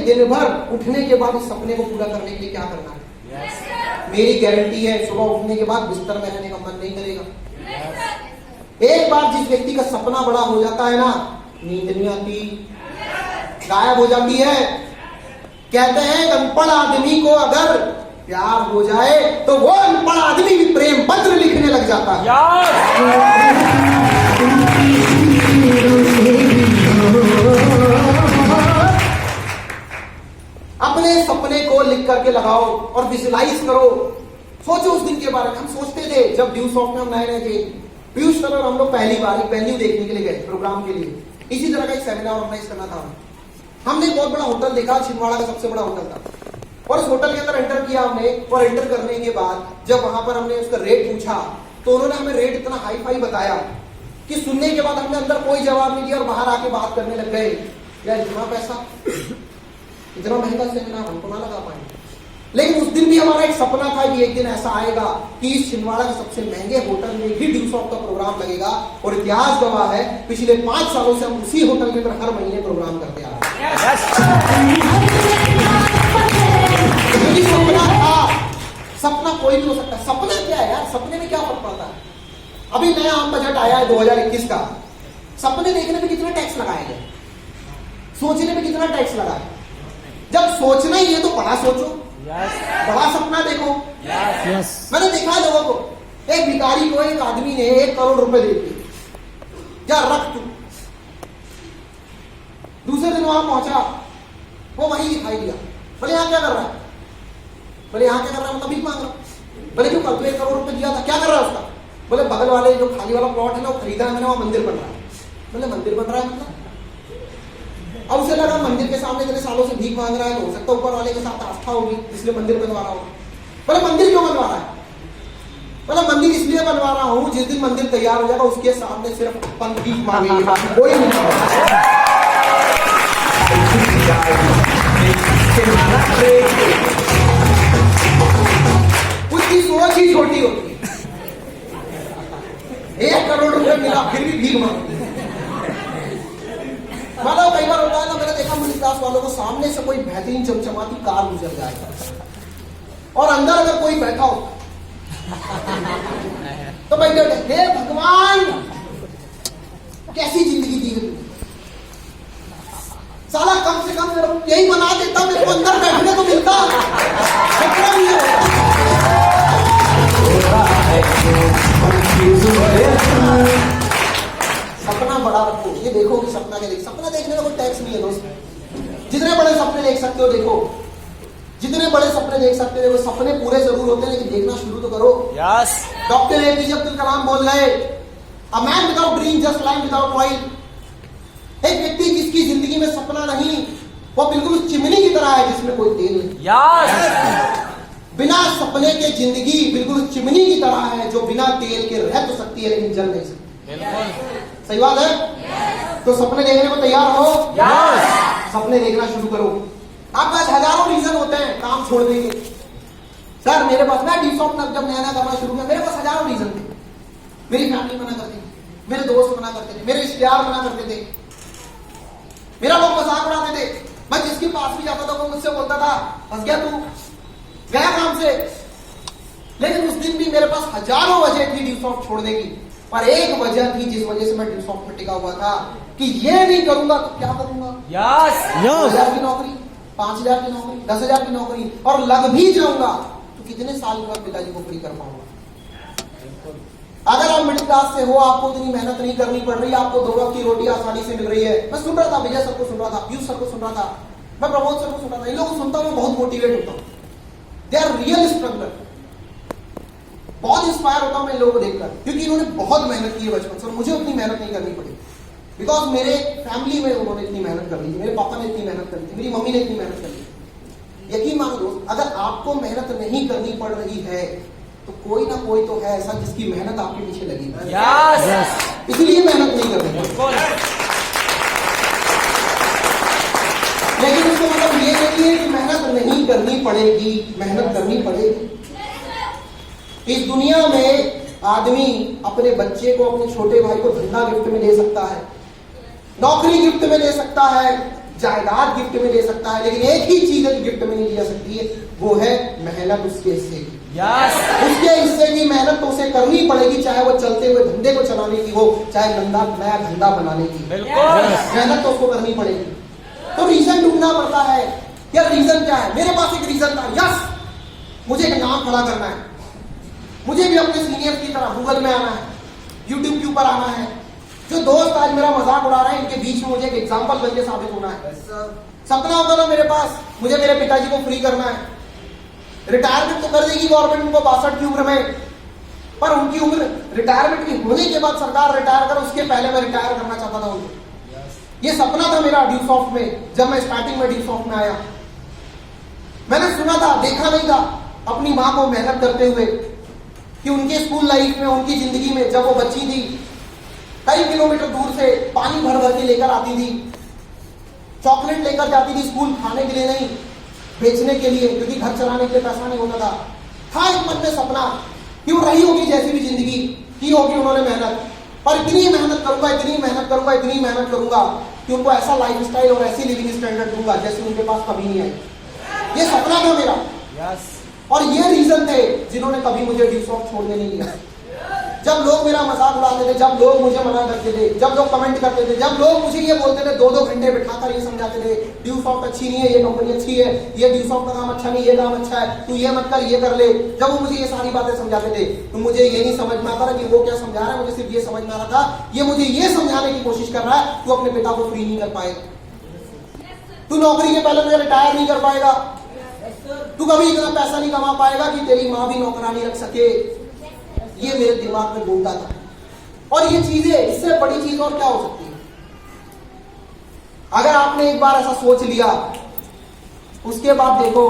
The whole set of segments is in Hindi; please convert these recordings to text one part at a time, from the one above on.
दिन भर उठने के बाद इस सपने को पूरा करने के लिए क्या करना है? मेरी गारंटी है सुबह उठने के बाद बिस्तर में रहने का मन नहीं करेगा। एक बार जिस व्यक्ति का सपना बड़ा हो जाता है ना, नींद नहीं आती, गायब हो जाती है। कहते हैं अनपढ़ आदमी को अगर प्यार हो जाए तो वो अनपढ़ आदमी भी प्रेम पत्र लिखने लग जाता है। अपने सपने को लिख करके लगाओ और विजुलाइज करो। सोचो उस दिन के बारे में। हम सोचते थे जब ड्यू सॉफ्ट में हम नए थे, पीयूष सर और हम लोग पहली बार एक वेन्यू देखने के लिए गए प्रोग्राम के लिए। इसी तरह का एक सेमिनार ऑर्गेनाइज करना था। हमने एक बहुत बड़ा होटल देखा, छिंदवाड़ा का सबसे बड़ा होटल था, और उस होटल के अंदर एंटर किया हमने। और एंटर करने के बाद जब वहां पर हमने उसका रेट पूछा तो उन्होंने हमें रेट इतना हाई फाई बताया कि सुनने के बाद हमने अंदर कोई जवाब नहीं दिया और बाहर आके बात करने लग गए, यार इतना पैसा, इतना महंगा सेमिनार हमको ना लगा पाएंगे। लेकिन उस दिन भी हमारा एक सपना था कि एक दिन ऐसा आएगा कि इस छिंदवाड़ा के सबसे महंगे होटल में भी ड्यू सॉफ्ट का प्रोग्राम लगेगा। और इतिहास गवाह है, पिछले 5 सालों से हम उसी होटल के अंदर हर महीने प्रोग्राम करते आ रहे हैं। सपना था, सपना कोई भी हो सकता है। सपना क्या है यार? सपने में क्या फर्क पड़ता है? अभी नया आम बजट आया है 2021 का। सपने देखने में कितना टैक्स लगाया गया, सोचने में कितना टैक्स लगा है। जब सोचना ही है तो बड़ा सोचो, बड़ा सपना देखो। मैंने देखा लोगों को, एक भिखारी को एक आदमी ने 1 करोड़ रुपए दे दिए, जा रख तू। दूसरे दिन वहां पहुंचा, वो वहीं दिखाई दिया। बोले यहाँ क्या कर रहा है? बोले यहाँ क्या कर रहा है? मतलब भीख मांग रहा। बोले क्यों? कल तो 1 करोड़ रुपए दिया था, क्या कर रहा है उसका? बोले बगल वाले जो खाली वाला प्लॉट है ना वो खरीदा है मैंने, वहां मंदिर बन रहा है। बोले मंदिर बन रहा है मतलब? अब उसे लगा मंदिर के सामने इतने सालों से भीख मांग रहा है तो हो सकता है ऊपर वाले के साथ आस्था होगी, इसलिए मंदिर बनवा रहा होगा। बोले मंदिर क्यों बनवा रहा है? बोले मंदिर इसलिए बनवा रहा हूं, जिस दिन मंदिर तैयार हो जाएगा उसके सामने सिर्फ अपन भीख मांगेंगे, कोई नहीं। उसकी सोच ही छोटी होती है। 1 करोड़ रुपए मिला फिर भी भीख मांगते। मतलब कई बार होता है ना, मैंने देखा मिडिल क्लास वालों को, सामने से कोई बेहतरीन चमचमाती कार गुजर जाएगा और अंदर अगर कोई बैठा हो तो भाई हे भगवान कैसी जिंदगी दी है, साला कम से कम यही बना देता, मेरे को अंदर बैठने को मिलता। सपना बड़ा रखो, ये देखो कि सपना क्या देख। सपना देखने का कोई टैक्स नहीं है दोस्त। जितने बड़े सपने देख सकते हो देखो, जितने बड़े सपने देख सकते हो। सपने पूरे जरूर होते हैं लेकिन देखना शुरू तो करो। Yes. Doctor APJ Abdul Kalam बोल गए, a man without dream just like without oil. एक व्यक्ति जिसकी जिंदगी में सपना नहीं, वो बिल्कुल चिमनी की तरह है जिसमें कोई तेल नहीं। यस। बिना सपने के जिंदगी बिल्कुल चिमनी की तरह है जो बिना तेल के रह तो सकती है लेकिन जल नहीं सकती। सही बात है? तो सपने देखने को तैयार हो? सपने देखना शुरू करो। आपका हजारों रीजन होते हैं काम छोड़ने के। सर मेरे पास, मैं ड्यू सॉफ्ट जब नया नया करना शुरू किया मेरे पास हजारों रीजन थे। मेरी फैमिली मना करती थी, मेरे दोस्त मना करते थे, मेरे रिश्तेदार मना करते थे, मेरा लोग मजाक उड़ाते थे। मैं जिसके पास भी जाता था वो मुझसे बोलता था फंस गया तू, गया काम से। लेकिन उस दिन भी मेरे पास हजारों वजह थी ड्यू सॉफ्ट छोड़ने की, पर एक वजह थी जिस वजह से मैं ड्यू सॉफ्ट में टिका हुआ था कि ये नहीं करूंगा तो क्या करूंगा। 10,000 की नौकरी, 5,000 की नौकरी, 10,000 की नौकरी, और लग भी जाऊंगा तो कितने साल के बाद पिताजी को फ्री कर पाऊंगा। अगर आप मिडिल क्लास से हो, आपको इतनी मेहनत नहीं करनी पड़ रही, आपको 2 वक्त की रोटी आसानी से मिल रही है। मैं सुन रहा था, विजय सर को सुन रहा था, पीयूष सर को सुन रहा था, मैं प्रमोद सर को सुन रहा था, इन लोगों को सुनता हूं, मैं बहुत मोटिवेट होता हूं। They are real struggler. बहुत इंस्पायर होता हूं मैं इन लोगों को देखकर, क्योंकि इन्होंने बहुत मेहनत की है बचपन से और मुझे उतनी मेहनत नहीं करनी पड़ी। बिकॉज मेरे फैमिली में उन्होंने इतनी मेहनत कर ली थी, मेरे पापा ने इतनी मेहनत करी थी, मेरी मम्मी ने इतनी मेहनत करी थी। यकीन मानो दोस्त, अगर आपको मेहनत नहीं करनी पड़ रही है तो कोई ना कोई तो है ऐसा जिसकी मेहनत आपके पीछे लगी है। इसलिए मेहनत नहीं कर रही। लेकिन उसका मतलब ये नहीं है कि मेहनत नहीं करनी पड़ेगी, मेहनत करनी पड़ेगी। इस दुनिया में आदमी अपने बच्चे को, अपने छोटे भाई को धंधा गिफ्ट में दे सकता है, नौकरी गिफ्ट में दे सकता है, जायदाद गिफ्ट में दे सकता है, लेकिन एक ही चीज गिफ्ट में नहीं दी जा सकती है, वो है मेहनत उसके हिस्से की। उसके हिस्से की मेहनत तो उसे करनी पड़ेगी, चाहे वो चलते हुए धंधे को चलाने की हो, चाहे नया धंधा बनाने की, मेहनत तो उसको करनी पड़ेगी। तो रीजन ढूंढना पड़ता है, यार रीजन क्या है। मेरे पास एक रीजन था, यस मुझे एक नाम खड़ा करना है, मुझे भी अपने सीनियर की तरह गूगल में आना है, यूट्यूब के ऊपर आना है। जो दोस्त आज मेरा मजाक उड़ा रहे हैं, इनके बीच में मुझे एक एग्जाम्पल बनके साबित होना है। सपना होता था मेरे पास, मुझे मेरे पिताजी को फ्री करना है। रिटायरमेंट तो कर देगी गवर्नमेंट उनको 62 की उम्र में, पर उनकी उम्र रिटायरमेंट की होने के बाद सरकार रिटायर कर, उसके पहले मैं रिटायर करना चाहता था उनको। ये सपना था मेरा ड्यूसॉफ्ट में, जब मैं स्टार्टिंग में ड्यूसॉफ्ट में आया। मैंने सुना था, देखा नहीं था अपनी माँ को मेहनत करते हुए, कि उनके स्कूल लाइफ में, उनकी जिंदगी में जब वो बच्ची थी, कई किलोमीटर दूर से पानी भर भर के लेकर आती थी, चॉकलेट लेकर जाती थी स्कूल, खाने के लिए नहीं, बेचने के लिए, क्योंकि घर चलाने के लिए पैसा नहीं होता था एक मन में सपना कि वो रही होगी जैसी भी जिंदगी की होगी उन्होंने मेहनत, पर इतनी मेहनत करूंगा, इतनी मेहनत करूंगा, इतनी मेहनत करूंगा कि उनको ऐसा लाइफ स्टाइल और ऐसी लिविंग स्टैंडर्ड दूंगा जैसे उनके पास कभी नहीं आई। ये सपना था मेरा। और ये रीजन थे जिन्होंने कभी मुझे ड्यूसॉफ्ट छोड़ने नहीं दिया। जब लोग मेरा मजाक उड़ाते थे, जब लोग मुझे मना करते थे, जब लोग कमेंट करते थे, जब लोग मुझे ये बोलते थे, 2-2 घंटे बिठाकर ये समझाते थे, ड्यूसॉफ्ट अच्छी नहीं है, ये कंपनी अच्छी है, ये ड्यूसॉफ्ट का काम अच्छा नहीं, ये काम अच्छा है, तू ये मत कर, ये कर ले। जब वो मुझे ये सारी बातें समझाते थे, तो मुझे ये नहीं समझ में आता था कि वो क्या समझा रहा है, मुझे सिर्फ ये समझ में आ रहा था, ये मुझे ये समझाने की कोशिश कर रहा है, तू अपने पिता को फ्री नहीं कर पाएगा, तू नौकरी के पहले मुझे रिटायर नहीं कर पाएगा, तू कभी इतना पैसा नहीं कमा पाएगा कि तेरी माँ भी नौकरानी रख सके। ये मेरे दिमाग में घूमता था। और ये चीजें, इससे बड़ी चीज और क्या हो सकती है। अगर आपने एक बार ऐसा सोच लिया, उसके बाद देखो,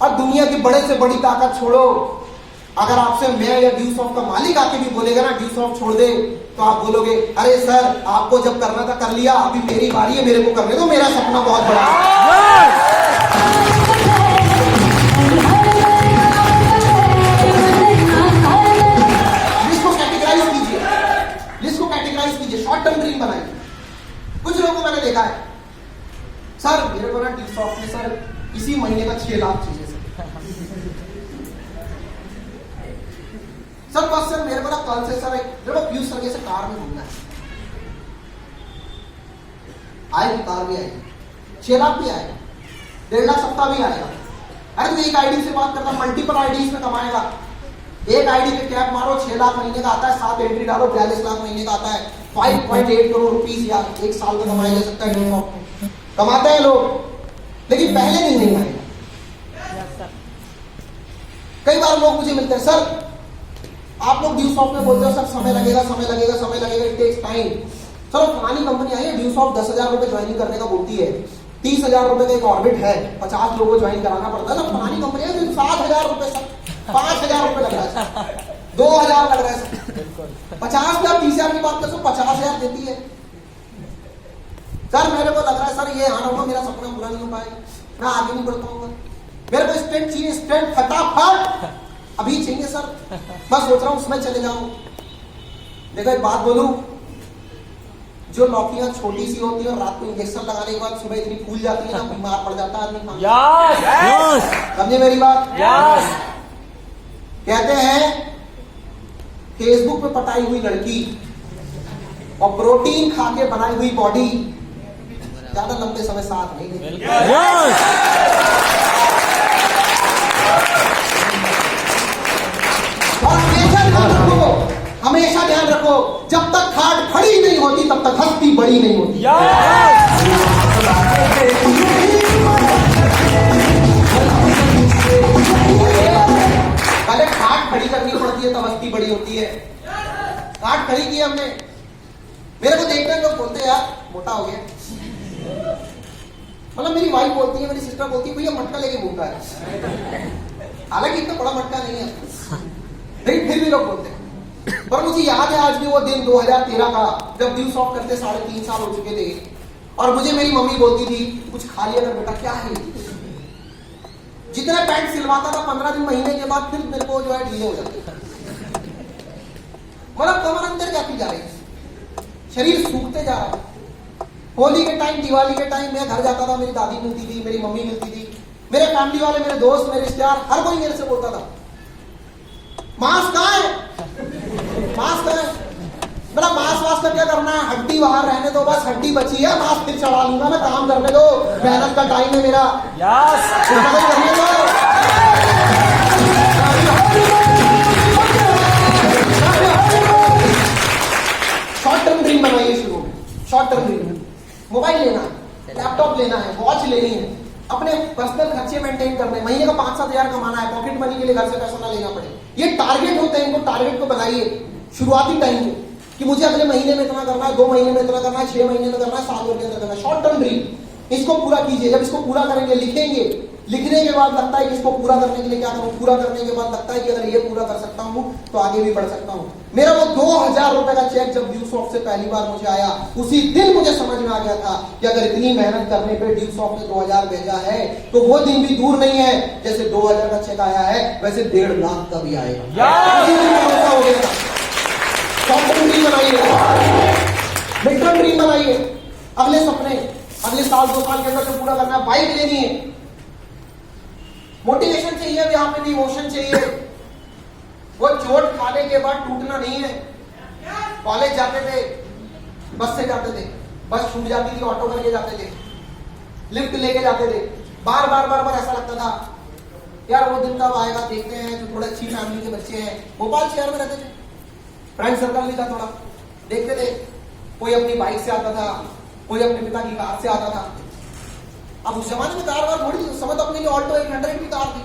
अब दुनिया की बड़े से बड़ी ताकत छोड़ो, अगर आपसे मैं या ड्यूसॉफ्ट का मालिक आके भी बोलेगा ना ड्यूसॉफ्ट छोड़ दे, तो आप बोलोगे अरे सर आपको जब करना था कर लिया, अभी मेरी बारी है, मेरे को करने दो, मेरा सपना बहुत बड़ा है। शॉर्ट टर्म ड्रीम बनाई। कुछ लोगों को मैंने देखा है, सर मेरे को ना ड्यूसॉफ्ट में सर इसी महीने का 6 लाख चाहिए सर बस सर मेरे को ना कल से सर मेरे को पीयूष सर जैसे कार में घूमना है। आएगी कार भी आएगी, 6 लाख भी आएगा, 1.5 लाख सप्ताह भी आएगा। अरे तो एक आईडी से बात करता, मल्टीपल आईडी में कमाएगा। एक आईडी पे कैप मारो, 6 लाख महीने का आता है, 7 एंट्री डालो, 42 लाख महीने का आता है, 5.8 करोड़ रुपीस या एक साल में कमाया जा सकता है। कमाते हैं लोग, लेकिन पहले दिन नहीं आएगा। कई बार लोग मुझे मिलते हैं, सर आप लोग ड्यूसॉफ्ट में बोलते हो सर समय लगेगा, समय लगेगा, समय लगेगा, इट टेक्स टाइम। सर पुरानी कंपनी आई है, ड्यूसॉफ्ट 10,000 रुपए ज्वाइनिंग करने का बोलती है, 30,000 रुपए का एक ऑर्बिट है, 50 लोगों को ज्वाइन कराना पड़ता है ना। पुरानी कंपनी है, 7,000 रुपए, 5,000 रुपए लग रहा है, 2,000 लग रहा है, 50,000 30,000 की बात कर, 50,000 देती है। सर मेरे को लग रहा है सर ये आना होगा, मेरा सपना पूरा नहीं हो पाएगा, मैं आगे नहीं बढ़ पाऊंगा, मेरे को स्टेंट चाहिए, स्टेंट फटाफट अभी चाहिए सर, मैं सोच रहा हूं उसमें चले जाऊं। देखो एक बात बोलूं, जो लौकियां छोटी सी होती है और रात को इंजेक्शन लगाने के बाद सुबह इतनी फूल जाती है ना, बीमार पड़ जाता है आदमी। समझे मेरी बात? कहते हैं फेसबुक पे पटाई हुई लड़की और प्रोटीन खा के बनाई हुई बॉडी ज्यादा लंबे समय साथ नहीं देती। और हमेशा ध्यान रखो, जब तक खाट खड़ी नहीं होती तब तक हस्ती बड़ी नहीं होती। पहले खाट खड़ी करनी पड़ती है तब हस्ती बड़ी होती है। खाट खड़ी की हमने, मेरे को देखते हैं लोग बोलते हैं यार मोटा हो गया, मतलब मेरी वाइफ बोलती है, मेरी सिस्टर बोलती है भैया मटका लेके घूमता है, हालांकि इतना बड़ा मटका नहीं है, लेकिन फिर भी लोग बोलते हैं। पर मुझे याद है आज भी वो दिन 2013 का, जब ड्यूसॉफ्ट करते 3.5 साल हो चुके थे, और मुझे मेरी मम्मी बोलती थी कुछ खा लिया कर बेटा, क्या है जितना पैंट सिलवाता था 15 दिन महीने के बाद फिर मेरे को जो है ढीले हो जाते, मतलब कमर अंदर जाती जा रही, शरीर सूखते जा रहा है। होली के टाइम, दिवाली के टाइम मैं घर जाता था, मेरी दादी मिलती थी, मेरी मम्मी मिलती थी, मेरे फैमिली वाले, मेरे दोस्त, मेरे रिश्तेदार, हर कोई मेरे से बोलता था मांस कहाँ है, मांस कहाँ है। मेरा मांस वास का क्या करना है, हड्डी बाहर रहने दो, बस हड्डी बची है, मांस फिर चढ़ा लूंगा मैं, काम करने दो, मेहनत का टाइम है मेरा, करने दो। शॉर्ट टर्म ड्रीम बनाइए शुरू में, शॉर्ट टर्म ड्रीम, मोबाइल लेना है, लैपटॉप लेना है, वॉच लेनी है, अपने पर्सनल खर्चे मेंटेन करने हैं, महीने का 5-7 हजार कमाना है, पॉकेट मनी के लिए घर से पैसा ना लेना पड़े। ये टारगेट होते हैं, इनको टारगेट को बनाइए शुरुआती टाइम में कि मुझे अगले महीने में इतना करना है, 2 महीने में इतना करना है, 6 महीने में करना है, साल भर के अंदर करना है। शॉर्ट टर्म ड्रीम, इसको पूरा कीजिए। जब इसको पूरा करेंगे, लिखेंगे, लिखने के बाद लगता है कि इसको पूरा करने के लिए क्या करूं, पूरा करने के बाद लगता है कि अगर ये पूरा कर सकता हूं तो आगे भी बढ़ सकता हूं। मेरा वो 2000 रुपए का चेक जब ड्यू सॉफ्ट से पहली बार मुझे आया, उसी दिन मुझे समझ में आ गया था कि अगर इतनी मेहनत करने पे ड्यू सॉफ्ट ने 2000 भेजा है तो वो दिन भी दूर नहीं है। जैसे 2000 का चेक आया है वैसे 1.5 लाख का भी आएगा। हो गया। शॉर्ट टर्म ड्रीम बनाइए, मिड टर्म ड्रीम बनाइए, अगले सपने, अगले साल 2 साल के अंदर जो पूरा करना है। बाइक लेनी है, मोटिवेशन चाहिए, यहाँ पे भी इमोशन चाहिए। वो चोट खाने के बाद टूटना नहीं है। कॉलेज जाते थे, बस से जाते थे, बस छूट जाती थी, ऑटो करके जाते थे, लिफ्ट लेके जाते थे, बार बार ऐसा लगता था यार वो दिन कब आएगा, देखते हैं। जो थोड़े अच्छी फैमिली के बच्चे हैं, भोपाल शहर में रहते थे, फ्रेंड सर्कल भी था थोड़ा, देखते थे, कोई अपनी बाइक से आता था, कोई अपने पिता की कार से आता था। अब उस जमाने में कार वार थोड़ी थी, उस समय तो अपने लिए ऑल्टो 800 की कार थी,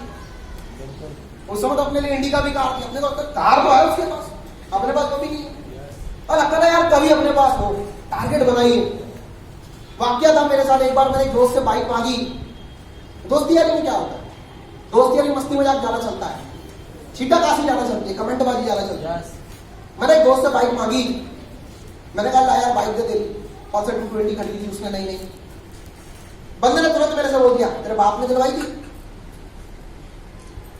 उस समय तो अपने लिए इंडिका भी कार थी। अपने तो कार तो है उसके पास, अपने पास तो भी नहीं है। और लगता था यार कभी अपने पास हो। टारगेट बनाइए। वाक्या था मेरे साथ, एक बार मैंने एक दोस्त से बाइक मांगी। दोस्ती यारी में क्या होता है, दोस्ती यारी मस्ती मजाक ज्यादा चलता है, छीटा काशी ज्यादा चलती है, कमेंटबाजी ज्यादा चलती है। मैंने एक दोस्त से बाइक मांगी, मैंने कहा ला यार बाइक दे दे, और 220 खरीदी थी उसने, नहीं बंदे ने तुरंत मेरे से बोल दिया तेरे बाप ने दिलवाई थी।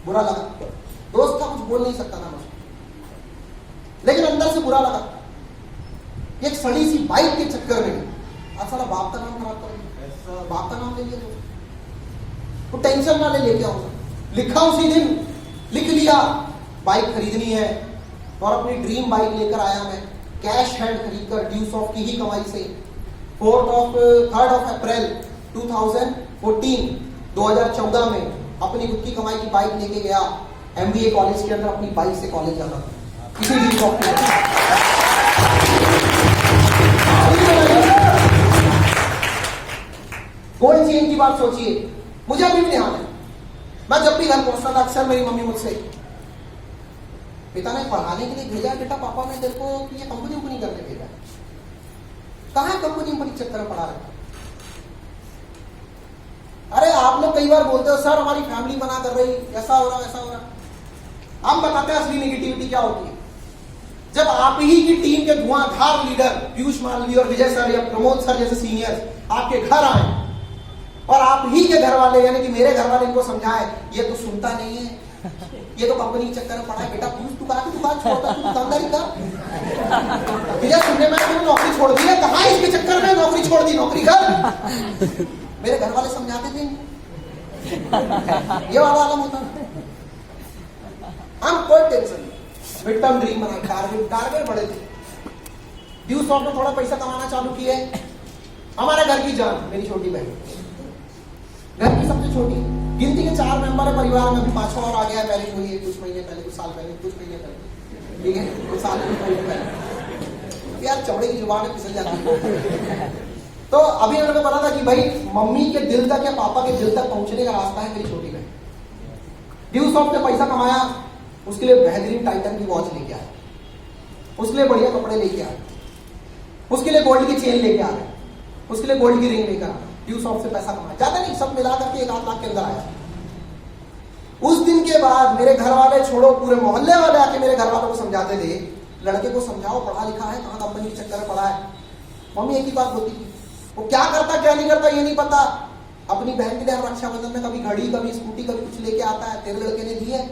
बुरा लगा, दोस्त था, कुछ बोल नहीं सकता था मुझे, लेकिन अंदर से बुरा लगा। एक सड़ी सी बाइक के चक्कर में आज साला बाप का नाम खराब करेंगे, बाप का नाम ले लिया तो टेंशन ना ले, लेके आऊंगा। लिखा उसी दिन, लिख लिया बाइक खरीदनी है, और अपनी ड्रीम बाइक लेकर आया मैं, कैश हैंड खरीदकर, ड्यू सॉफ्ट की ही कमाई से। 3 अप्रैल 2014 में अपनी खुद की कमाई की बाइक लेके गया MBA कॉलेज के अंदर, अपनी बाइक से कॉलेज जाना था इसी ड्यू सॉफ्ट में। गोल्ड चेन की बात सोचिए, मुझे अभी भी ध्यान है, मैं जब भी घर पहुंचता था अक्सर मेरी मम्मी मुझसे, पिता ने पढ़ाने के लिए भेजा, बेटा पापा ने तेरे को ये कंपनी करने भेजा, कहाँ कंपनी चक्कर में पढ़ा रहे। अरे आप लोग कई बार बोलते हो सर हमारी फैमिली मना कर रही, ऐसा हो रहा वैसा हो रहा। हम बताते हैं असली नेगेटिविटी क्या होती है। जब आप ही की टीम के धुआंधार लीडर पीयूष मालवी और विजय सर या प्रमोद सर जैसे सीनियर आपके घर आए, और आप ही के घर वाले यानी कि मेरे घर वाले इनको समझाए, ये तो सुनता नहीं है, ये तो कंपनी चक्कर में पड़ा है, बेटा तू कहा कि तू बात छोड़ता, तू दुकानदारी कर। विजय सुनने में तूने नौकरी छोड़ दी है, कहाँ इसके चक्कर में नौकरी छोड़ दी, नौकरी कर। मेरे घर वाले समझाते थे, ये वाला आलम होता है। हम कोई टेंशन नहीं, मिड टर्म ड्रीम बना, टारगेट बड़े थे। ड्यू सॉफ्ट में थोड़ा पैसा कमाना चालू किए। हमारे घर की जान, मेरी छोटी बहन, घर की सबसे छोटी, गिनती के 4 मेंबर है परिवार में, अभी 5वां और आ गया है, मैरिज हुई है कुछ महीने पहले, कुछ साल पहले, कुछ महीने पहले, ठीक है, कुछ साल पहले। यार चौड़े की जुबान फिसल जाती है। तो अभी मेरे को पता था कि भाई मम्मी के दिल तक या पापा के दिल तक पहुंचने का रास्ता है मेरी छोटी बहन। ड्यू सॉफ्ट ने पैसा कमाया, उसके लिए बेहतरीन टाइटन की वॉच लेके आया, उसके लिए बढ़िया कपड़े लेके आया, उसके लिए गोल्ड की चेन लेके आया, उसके लिए गोल्ड की रिंग लेकर आया। ड्यू सॉफ्ट से पैसा कमाया, ज्यादा नहीं, सब मिला करके 1-8 लाख के अंदर आया। उस दिन के बाद मेरे घर वाले छोड़ो, पूरे मोहल्ले वाले आके मेरे घर वालों को समझाते थे, लड़के को समझाओ, पढ़ा लिखा है, कहाँ कंपनी के चक्कर में पढ़ा है। मम्मी एक ही बात बोलती थी, वो क्या करता क्या नहीं करता ये नहीं पता, अपनी बहन के लिए हम रक्षाबंधन में कभी घड़ी, कभी स्कूटी, कभी कुछ लेके आता है, तेरे लड़के ने दी है।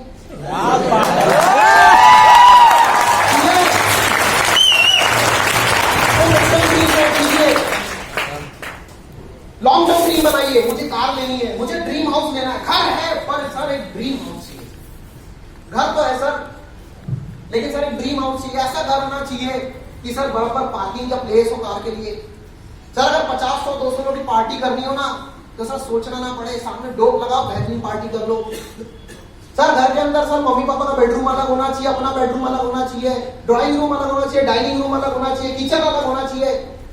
नहीं बनाई है, मुझे कार लेनी है, मुझे ड्रीम हाउस लेना है। घर है पर सर एक ड्रीम हाउस चाहिए। घर तो है सर, लेकिन सर एक ड्रीम हाउस चाहिए। ऐसा घर होना चाहिए कि सर बराबर पार्किंग का प्लेस हो कार के लिए। सर अगर 50, 100, 200 लोग की पार्टी करनी हो ना, तो सर सोचना ना पड़े, सामने डोक लगाओ, बेहतरीन पार्टी कर लो। सर घर के अंदर सर मम्मी पापा का बेडरूम अलग होना चाहिए, अपना बेडरूम अलग होना चाहिए, ड्राइंग रूम अलग होना चाहिए, डाइनिंग रूम अलग होना चाहिए, किचन अलग होना चाहिए,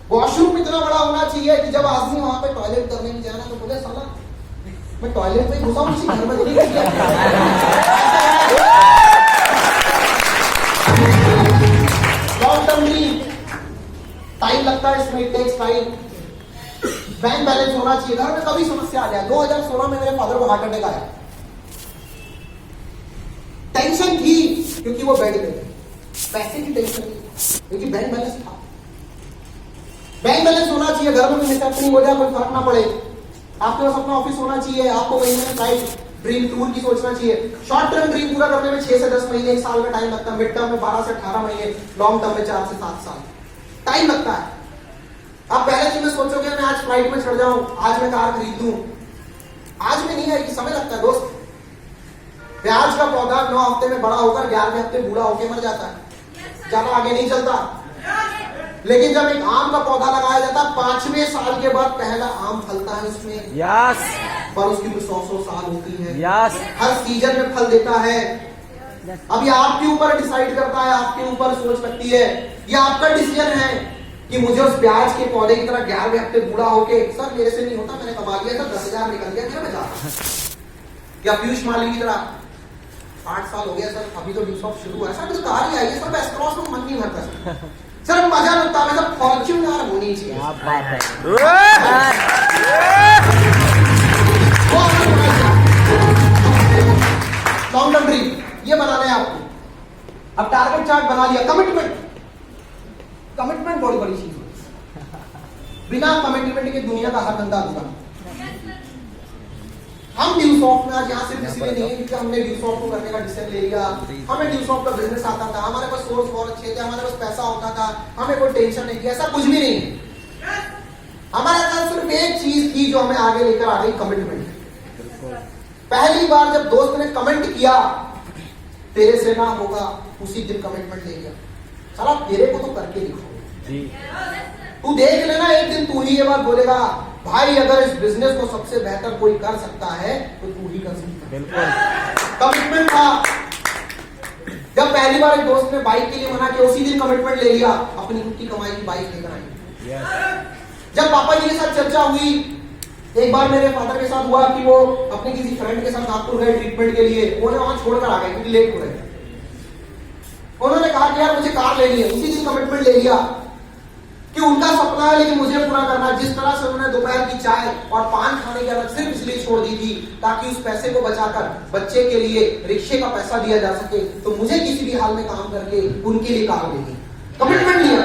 वॉशरूम इतना बड़ा होना चाहिए कि जब आदमी वहां पे टॉयलेट करने में जाना तो बोले साला मैं टॉयलेट में घुसा हूं, घर में थोड़ी घुस गया। लॉन्ग टर्म ड्रीम, टाइम लगता है इसमें, it takes time. Bank balance होना चाहिए। घर में कभी समस्या आ जाए, 2016 में मेरे फादर को हार्ट अटैक आया, टेंशन थी क्योंकि वो बेड पे थे, पैसे की टेंशन थी क्योंकि बैंक बैलेंस था। बैंक बैलेंस होना चाहिए, घर में मिसहैपनिंग हो जाए कोई फर्क ना पड़े। आपके पास अपना ऑफिस होना चाहिए, आपको महीने में फ्लाइट ड्रीम टूर की सोचना चाहिए। शॉर्ट टर्म ड्रीम पूरा करने में 6 से 10 महीने, 1 साल का टाइम लगता है। मिड टर्म में 12 से 18 महीने, लॉन्ग टर्म में 4 से 7 साल टाइम लगता है। आप पहले दिन में सोचोगे मैं आज फ्लाइट में चढ़ जाऊं, आज मैं कार खरीद लूं, आज में नहीं आएगी, समय लगता है दोस्त। प्याज का पौधा 9 हफ्ते में बड़ा होकर 11वें हफ्ते बूढ़ा होकर मर जाता है, ज्यादा आगे नहीं चलता। लेकिन जब एक आम का पौधा लगाया जाता है, 5वें साल के बाद पहला आम फलता है उसमें। यस। पर उसकी उम्र 100 साल होती है। यस। हर सीजन में फल देता है। अब ये आपके ऊपर डिसाइड करता है, आपके ऊपर सोच लगती है, ये आपका डिसीजन है कि मुझे उस प्याज के पौधे की तरह 11वें हफ्ते बूढ़ा होके, सर मेरे से नहीं होता, मैंने कमा लिया था, 10,000 निकल गया, क्या मैं जा रहा। या पीयूष माली की तरह 8 साल हो गया सर, अभी तो ड्यूस ऑफ शुरू हुआ है सर, तो कार ही आई है सर, मैं एस्ट्रॉस में मन नहीं भरता सर, मजा लगता है, सब फॉर्च्यूनर होनी चाहिए। लॉन्ग टर्म ड्रीम ये बनाना है आपको। अब टारगेट चार्ट बना लिया। कमिटमेंट, कमिटमेंट बहुत बड़ी चीज है। बिना कमिटमेंट के दुनिया का हर धंधा अधूरा। हम ड्यूसॉफ्ट में आज यहाँ सिर्फ इसलिए नहीं है क्योंकि हमने ड्यूसॉफ्ट को करने का डिसीजन ले लिया। हमें ड्यूसॉफ्ट का बिजनेस आता था, हमारे पास सोर्स बहुत अच्छे थे, हमारे पास पैसा होता था, हमें कोई टेंशन नहीं थी, ऐसा कुछ भी नहीं है। हमारे पास सिर्फ एक चीज थी जो हमें आगे लेकर आ गई, कमिटमेंट। पहली बार जब दोस्त ने कमेंट किया तेरे से ना होगा, उसी दिन कमिटमेंट ले लिया, साला तेरे को तो करके दिखाओ। तू देख लेना, एक दिन तू ही ये बात बोलेगा, भाई अगर इस बिजनेस को सबसे बेहतर कोई कर सकता है तो तू ही कर सकता है। बिल्कुल कमिटमेंट था। जब पहली बार एक दोस्त ने बाइक के लिए मना किया, उसी दिन कमिटमेंट ले लिया, अपनी खुद की कमाई की बाइक लेकर आई। जब पापा जी के साथ चर्चा हुई, एक बार मेरे फादर के साथ हुआ कि वो अपने किसी फ्रेंड के साथ नागपुर गए ट्रीटमेंट के लिए, उन्हें वहां छोड़कर आ गए क्योंकि लेट हो रहे थे। उन्होंने कहा कि यार मुझे कार लेनी है, उसी दिन कमिटमेंट ले लिया कि उनका सपना है लेकिन मुझे पूरा करना। जिस तरह से उन्होंने दोपहर की चाय और पान खाने की अलग सिर्फ इसलिए छोड़ दी थी ताकि उस पैसे को बचाकर बच्चे के लिए रिक्शे का पैसा दिया जा सके, तो मुझे किसी भी हाल में काम करके उनके लिए कार लेनी। कमिटमेंट लिया,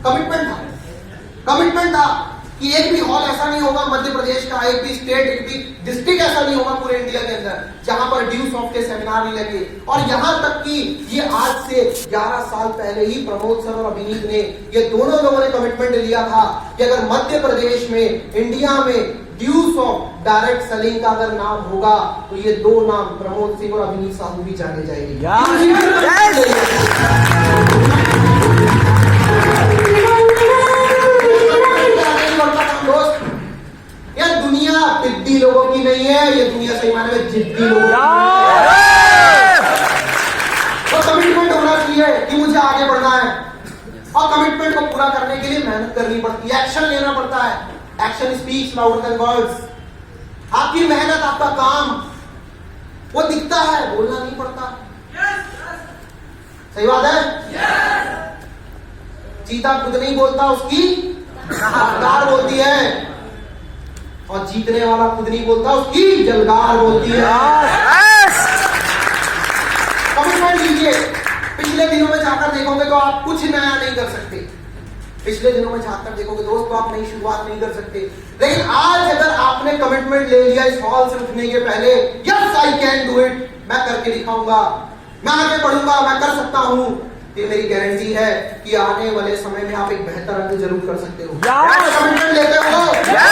कमिटमेंट था। कमिटमेंट था कि एक भी हॉल ऐसा नहीं होगा मध्य प्रदेश का, एक भी स्टेट, एक भी डिस्ट्रिक्ट ऐसा नहीं होगा पूरे इंडिया के अंदर जहां पर ड्यूसॉफ्ट के सेमिनार नहीं लगे। और यहां तक कि ये आज से 11 साल पहले ही प्रमोद सर और अभिनीत ने, ये दोनों लोगों ने कमिटमेंट लिया था कि अगर मध्य प्रदेश में, इंडिया में ड्यूसॉफ्ट डायरेक्ट सेलिंग का अगर नाम होगा तो ये दो नाम प्रमोद सिंह और अभिनीत साहू भी जाने जाएंगे। यार दुनिया पिद्दी लोगों की नहीं है, ये दुनिया सही मायने में जिद्दी लोगों की है। तो कमिटमेंट होना चाहिए कि मुझे आगे बढ़ना है, और कमिटमेंट को पूरा करने के लिए मेहनत करनी पड़ती है, एक्शन लेना पड़ता है। Action speaks louder than words. आपकी मेहनत, आपका काम वो दिखता है, बोलना नहीं पड़ता। सही बात है। चीता खुद नहीं बोलता, उसकी रफ्तार बोलती है, और जीतने वाला खुद नहीं बोलता, उसकी जलगार बोलती है। कमिटमेंट लीजिए। पिछले दिनों में जाकर देखोगे तो आप कुछ नया नहीं कर सकते। पिछले दिनों में जाकर देखोगे दोस्त तो आप नई शुरुआत नहीं कर सकते। लेकिन आज अगर आपने कमिटमेंट ले लिया इस हॉल से उठने के पहले, yes I can do it, मैं करके दिखाऊंगा, मैं आगे बढ़ूंगा, मैं कर सकता हूं, ये मेरी गारंटी है कि आने वाले समय में आप एक बेहतर अंक जरूर कर सकते हो। कमिटमेंट लेते हो? क्या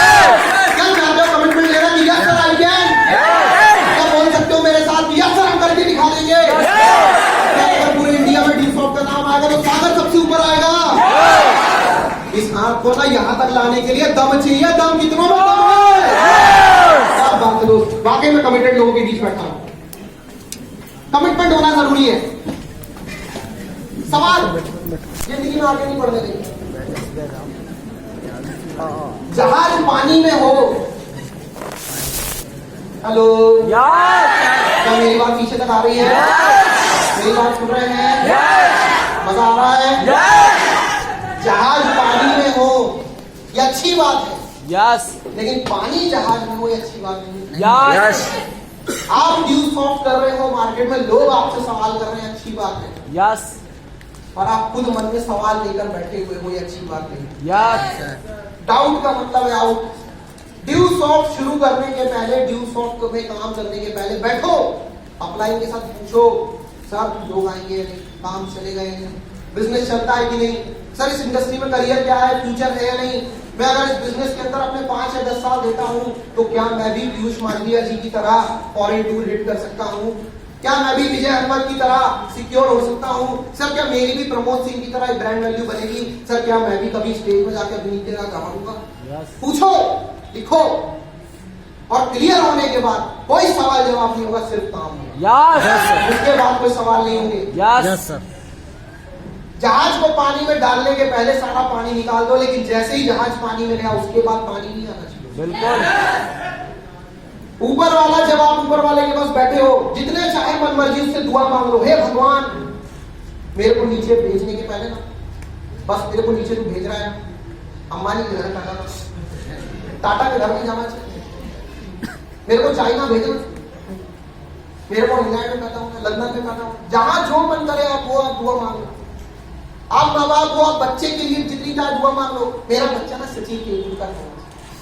चाहते हो कमिटमेंट लेना कि यस सर आई कैन? क्या बोल सकते हो मेरे साथ यस सर हम करके दिखा देंगे? अगर पूरे इंडिया में ड्यू सॉफ्ट का नाम आएगा तो सागर सबसे ऊपर आएगा। इस आंख को ना यहाँ तक लाने के लिए दम चाहिए। दम कितनों में दम है? सब बात दोस्त, वाकई में कमिटेड लोगों के बीच बैठा हूं। कमिटमेंट होना जरूरी है। सवाल जिंदगी में आगे नहीं बढ़ने देंगे। जहाज पानी में हो, हेलो, क्या मेरी बात पीछे तक आ रही है? मेरी बात सुन रहे हैं? मजा आ रहा है? जहाज पानी में हो ये अच्छी बात है, यस, लेकिन पानी जहाज में हो ये अच्छी बात नहीं है। यस, आप ड्यू सॉफ्ट कर रहे हो मार्केट में, लोग आपसे सवाल कर रहे हैं, अच्छी बात है। यस, और आप खुद मन में सवाल लेकर बैठे हुए हो, ये अच्छी बात नहीं। यस, डाउट का मतलब है आउट। ड्यू सॉफ्ट शुरू करने के पहले, ड्यू सॉफ्ट में काम करने के पहले बैठो, अपलाइन के साथ पूछो, सर लोग आएंगे या नहीं, काम चलेगा या नहीं, बिजनेस चलता है कि नहीं, सर इस इंडस्ट्री में करियर क्या है, फ्यूचर है या नहीं, मैं अगर इस बिजनेस के अंदर अपने 5 या 10 साल देता हूं तो क्या मैं भी पीयूष मांडविया जी की तरह फॉरेन टूर हिट कर सकता हूं? क्या मैं भी विजय हनुमान की तरह सिक्योर हो सकता हूं? सर क्या मेरी भी प्रमोद सिंह की तरह ब्रांड वैल्यू बनेगी? सर क्या मैं भी कभी स्टेज में जाकर अपनी तरह गाऊंगा? पूछो, लिखो, और क्लियर होने के बाद कोई सवाल जवाब नहीं होगा, सिर्फ काम होगा। उसके बाद कोई सवाल नहीं होंगे। जहाज को पानी में डालने के पहले सारा पानी निकाल दो, लेकिन जैसे ही जहाज पानी में गया उसके बाद पानी नहीं आना चाहिए। बिल्कुल। ऊपर वाला, जब आप ऊपर वाले के पास बैठे हो, जितने चाहे मन मर्जी उससे दुआ मांग लो, हे भगवान मेरे को नीचे भेजने के पहले ना, बस मेरे को नीचे तू भेज रहा है, अंबानी के घर में जाना, टाटा के घर में जाना चाहिए, मेरे को चाइना भेजो, मेरे को इंग्लैंड में बैठा हूँ, लंदन में बैठा हूँ, जहां जो मन करे आप वो आप दुआ मांग लो। आप माँ बाप को आप बच्चे के लिए जितनी चाहे दुआ मांग लो, मेरा बच्चा ना सचिन तेंदुलकर का होना चाहिए,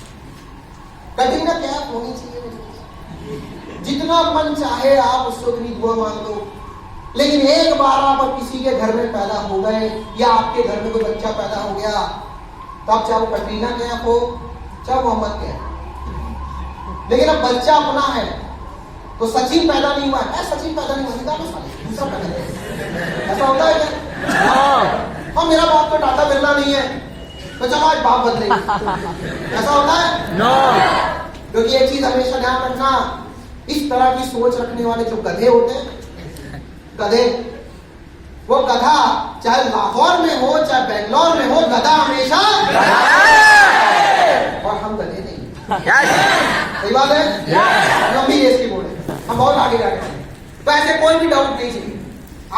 कटिंग का कैप होनी चाहिए, जितना मन चाहे आप उसको उतनी दुआ मांग लो। लेकिन एक बार आप किसी के घर में पैदा हो गए या आपके घर में कोई बच्चा पैदा हो गया, तो आप चाहे वो कटरीना कैफ हो चाहे मोहम्मद कैफ, लेकिन अब बच्चा अपना है, तो सचिन पैदा नहीं हुआ है, सचिन पैदा नहीं हुआ, दूसरा पैदा है, ऐसा होता है क्या? हाँ, मेरा बाप तो टाटा बिरला नहीं है, तो चलो आज बाप बदलेंगे, ऐसा होता है? नो। क्योंकि एक चीज हमेशा ध्यान रखना, इस तरह की सोच रखने वाले जो गधे होते हैं, गधे, वो गधा चाहे लाहौर में हो चाहे बेंगलोर में हो, गधा हमेशा, और हम गधे नहीं। सही बात है? हम भी ये बोले, हम बहुत आगे जा रहे हैं, तो ऐसे कोई भी डाउट नहीं चाहिए।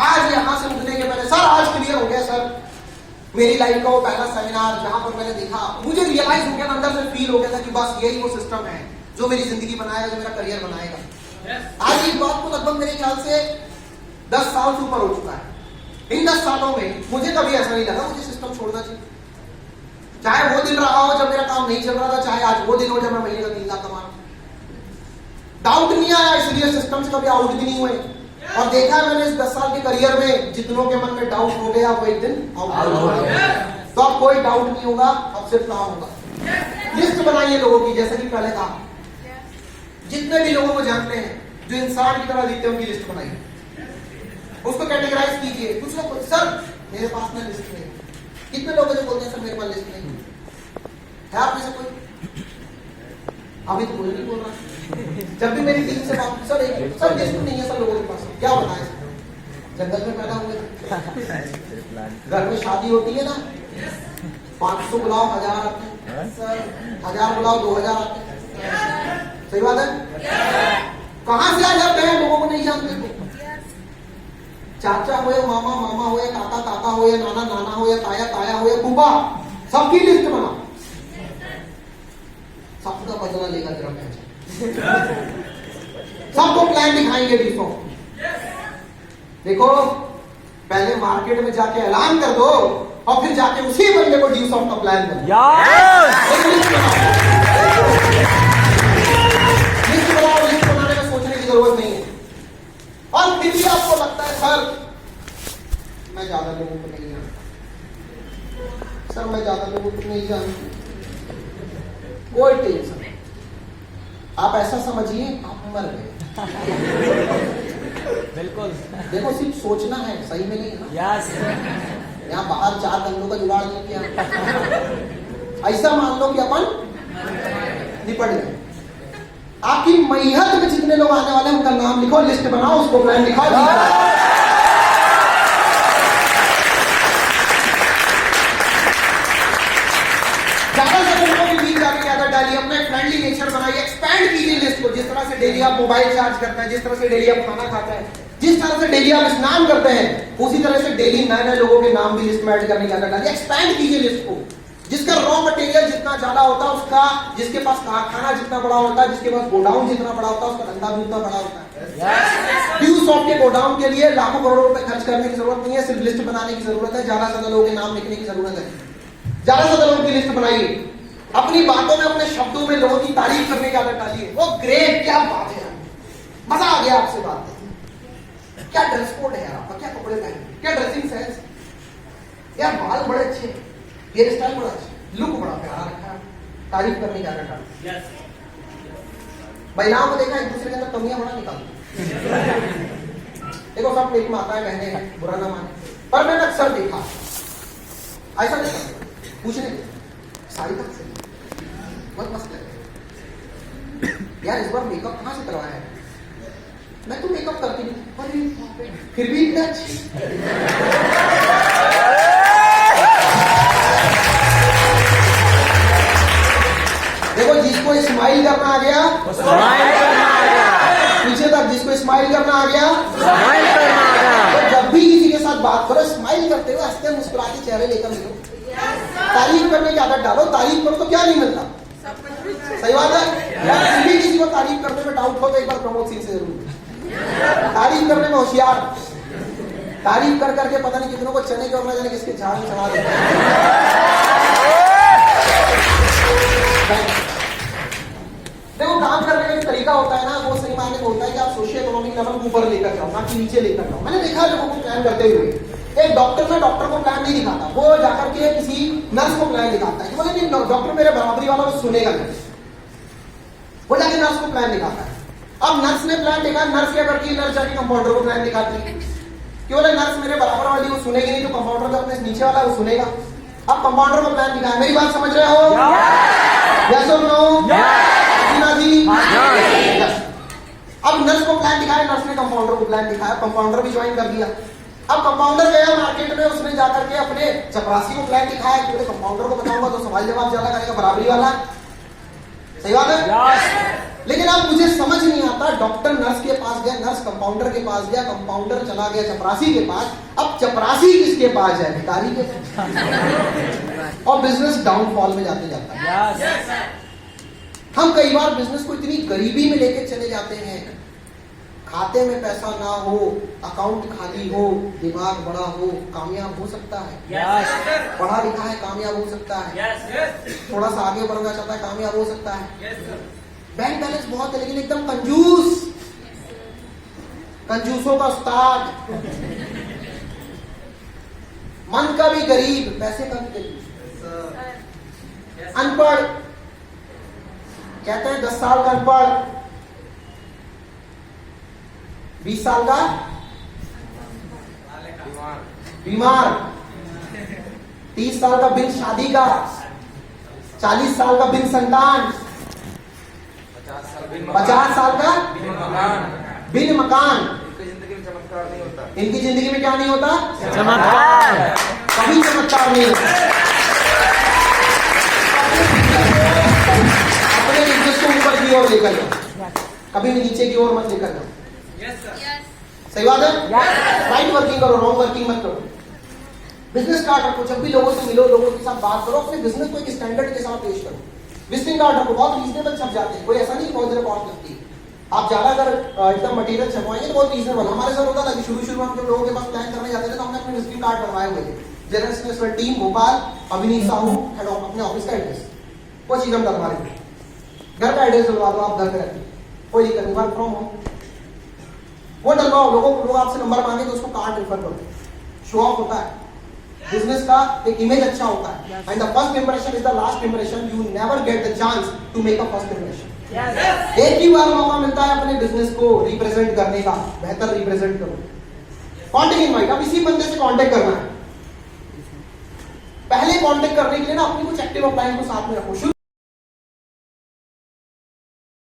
आज यहां से उठने के पहले, सर आज क्लियर हो गया सर, मेरी लाइफ का वो पहला सेमिनार जहां पर मैंने देखा, मुझे रियलाइज हो गया, अंदर से फील हो गया था कि बस यही वो सिस्टम है जो मेरी जिंदगी बनाएगा, जो मेरा करियर बनाएगा। आज इस बात को लगभग मेरे ख्याल से 10 साल से ऊपर हो चुका है। इन 10 सालों में मुझे कभी ऐसा नहीं लगा मुझे सिस्टम छोड़ना चाहिए। चाहे वो दिन रहा हो जब मेरा काम नहीं चल रहा था, चाहे आज वो दिन हो जब मैं महीने का 3 लाख कमा रहा हूं। डाउट नहीं आया, इसलिए सिस्टम से कभी आउट भी नहीं हुए। और देखा है मैंने इस 10 साल के करियर में, जितनों के मन में डाउट हो गया वो एक दिन आउट हो गया। तो अब कोई डाउट नहीं होगा, अब सिर्फ काम होगा। लिस्ट बनाइए लोगों की, जैसे कि पहले कहा, जितने भी लोगों को जानते हैं जो इंसान की तरह दिखते हैं उनकी लिस्ट बनाइए, उसको कैटेगराइज कीजिए। कुछ लोग सर मेरे पास में लिस्ट नहीं, कितने लोग जो बोलते हैं सर मेरे पास लिस्ट नहीं है, आप में से कोई? अभी तो कोई नहीं बोल रहा। जब भी मेरी टीम से बात, सर लिस्ट नहीं है सर लोगों के पास, क्या बताएं? जंगल में पैदा हुए, घर में शादी होती है ना, 500 बुलाओ 1000 आते हैं, 1000 बुलाओ 2000 आते हैं। सही बात है? कहां से आ जाते हैं लोगों को नहीं जानते। चाचा हो या मामा मामा हो या काका काका हो या नाना नाना हो या ताया ताया हो या फूफा, सबकी लिस्ट बना, सबका बदला लेगा तेरा पैसा, सबको प्लान दिखाएंगे दूसरों। देखो पहले मार्केट में जाके ऐलान कर दो और फिर जाके उसी बंदे को ड्यू सॉफ्ट का प्लान दो। लिस्ट बनाने में सोचने की जरूरत नहीं है। और फिर भी आपको लगता है सर मैं ज्यादा आप ऐसा समझिए आप मर गए। बिल्कुल। देखो सिर्फ सोचना है, सही में नहीं है ना। यस। यहाँ बाहर 4 कंधों का जुगाड़ नहीं किया। ऐसा मान लो कि अपन निपट गए। आपकी मैहत में जितने लोग आने वाले हैं उनका नाम लिखो, लिस्ट बनाओ, उसको प्लान दिखाओ। ज्यादा से लोगों के बीच जाके आदत डालिए, अपना एक फ्रेंडली नेचर बनाइए, एक्सपैंड कीजिए लिस्ट को। जिस तरह से डेली आप मोबाइल चार्ज करते हैं, जिस तरह से डेली आप खाना खाते हैं, जिस तरह से डेली आप स्नान करते हैं, उसी तरह से डेली नए नए लोगों के नाम भी लिस्ट में ऐड करने की आदत डालिए। एक्सपैंड कीजिए लिस्ट को। जिसका रॉ मटेरियल जितना ज्यादा होता है उसका, जिसके पास कारखाना जितना बड़ा होता है, जिसके पास गोडाउन जितना बड़ा होता है, उसका धंधा भी उतना बड़ा होता है। Microsoft के गोडाउन के लिए लाखों करोड़ों रुपए खर्च करने की जरूरत नहीं है, सिर्फ लिस्ट बनाने की जरूरत है। ज्यादा से ज्यादा लोगों के नाम लिखने की जरूरत है। ज्यादा से ज्यादा लोगों की लिस्ट बनाइए। अपनी बातों में, अपने शब्दों में लोगों की तारीफ करने की आदत डालिए। वो ग्रेट, क्या बात है, मजा आ गया आपसे बात करके। क्या ड्रेस कोड है आपका, क्या कपड़े पहने, क्या ड्रेसिंग सेंस, यार बाल बड़े अच्छे, हेयर स्टाइल बड़ा अच्छा, लुक बड़ा प्यारा रखा। तारीफ करने की आदत डालिए। महिलाओं को देखा एक दूसरे के अंदर कमियां बड़ा निकालती। देखो सब पेट में आता है, कहने का बुरा ना माने, पर मैंने अक्सर देखा ऐसा नहीं करता। पूछने साड़ी तक से बहुत मस्त लगे यार, इस बार मेकअप कहाँ से करवाया है? मैं तो मेकअप करती नहीं, अरे फिर भी इतना अच्छी। देखो जिसको स्माइल करना आ गया, स्माइल करना आ गया। पीछे तक जिसको स्माइल करना आ गया, स्माइल करना आ गया। तो जब भी किसी के साथ बात करो, स्माइल करते हुए हंसते मुस्कुराते चेहरे लेकर मिलो। तारीफ करने की आदत डालो। तारीफ करो तो क्या नहीं मिलता, सही बात है। यार भी किसी को तारीफ करने में डाउट हो तो एक बार प्रमोद सिंह से जरूर तारीफ करने में होशियार। तारीफ कर करके पता नहीं कितनों को चने के और न जाने किसके झाड़ में चढ़ा देते हैं। देखो काम करने का एक तरीका होता है ना, वो सही मायने में होता है कि आप सोशियो इकोनॉमिक लेवल को ऊपर लेकर जाओ, ना कि नीचे लेकर जाओ। मैंने देखा लोगों को प्लान करते हुए, एक डॉक्टर में डॉक्टर को प्लान नहीं दिखाता, वो जाकर के किसी नर्स को प्लान दिखाता है कि बोले नहीं डॉक्टर मेरे बराबरी वाला वो सुनेगा नहीं, वो जाके नर्स को प्लान दिखाता है। अब नर्स ने प्लान दिखा, नर्स क्या करती है, नर्स जाके कंपाउंडर को प्लान दिखाती है कि बोले नर्स मेरे बराबर वाली वो सुनेगी नहीं, तो कंपाउंडर जो अपने नीचे वाला वो सुनेगा। अब कंपाउंडर को प्लान दिखाया, मेरी बात समझ रहे हो? यस और नो? जी अब नर्स को प्लान दिखाया, नर्स ने कंपाउंडर को प्लान दिखाया, कंपाउंडर भी ज्वाइन कर दिया। अब कंपाउंडर गया मार्केट में, उसने जाकर के अपने चपरासी को प्लान दिखाया कि कंपाउंडर को बताऊंगा तो सवाल जवाब ज्यादा करेगा, बराबरी वाला। सही बात है। लेकिन अब मुझे समझ नहीं आता, डॉक्टर नर्स के पास गया, नर्स कंपाउंडर के पास गया, कंपाउंडर चला गया चपरासी के पास, अब चपरासी किसके पास जाए? भिखारी के पास। और बिजनेस डाउनफॉल में जाते जाता है। हम कई बार बिजनेस को इतनी गरीबी में लेके चले जाते हैं, खाते में पैसा ना हो, अकाउंट खाली हो, दिमाग बड़ा हो, कामयाब हो सकता है। पढ़ा लिखा है, कामयाब हो सकता है। थोड़ा सा आगे बढ़ना चाहता है, कामयाब हो सकता है। बैंक बैलेंस बहुत है लेकिन एकदम कंजूस, कंजूसों का उस्ताद, मन का भी गरीब, पैसे का भी गरीब, अनपढ़, कहते हैं 10 साल का अनपढ़, 20 साल का बीमार, 30 साल का बिन शादी का, 40 साल का बिन संतान, 50 साल का बिन मकान। इनकी जिंदगी में चमत्कार नहीं होता। इनकी जिंदगी में क्या नहीं होता? चमत्कार। कभी चमत्कार नहीं होता। अपने बिजनेस को ऊपर की ओर लेकर जाओ, कभी भी नीचे की ओर मत लेकर जाओ। सही बात है। राइट वर्किंग करो, रॉन्ग वर्किंग मत करो। बिजनेस कार्ड रखो, जब भी लोगों से मिलो, लोगों के साथ बात करो, अपने बिजनेस को एक स्टैंडर्ड के साथ पेश करो। विजिटिंग कार्ड रखो, बहुत रीजनेबल छप जाते हैं, कोई ऐसा नहीं बहुत ज्यादा कॉस्ट लगती है। आप ज्यादा अगर एकदम मटेरियल छपवाएंगे तो बहुत रीजनेबल। हमारे साथ होता था कि शुरू में हम जब लोगों के पास प्लान करने जाते थे तो हमने अपने विजिटिंग कार्ड बनवाए हुए थे, जनरल टीम भोपाल, अभिनीत साहू, हेड ऑफ, अपने ऑफिस का एड्रेस, वो चीज हम डलवा रहे थे। घर का एड्रेस डलवा दो, आप घर पे रहते, कोई दिक्कत नहीं, वर्क फ्रॉम होम वो डलवाओ। लोग आपसे नंबर मांगे तो उसको कार्ड रेफर करो, शो ऑफ होता है, बिजनेस का एक इमेज अच्छा होता है। And the first impression is the last impression, you never get the chance to make a first impression. एक ही बार मौका मिलता है अपने बिजनेस को रिप्रेजेंट करने का, बेहतर रिप्रेजेंट करो। कॉन्टेक्ट इनवाइट, अब इसी बंदे से कॉन्टेक्ट करना है। पहले कॉन्टेक्ट करने के लिए ना अपनी कुछ एक्टिव अपलाइन को साथ में रखो।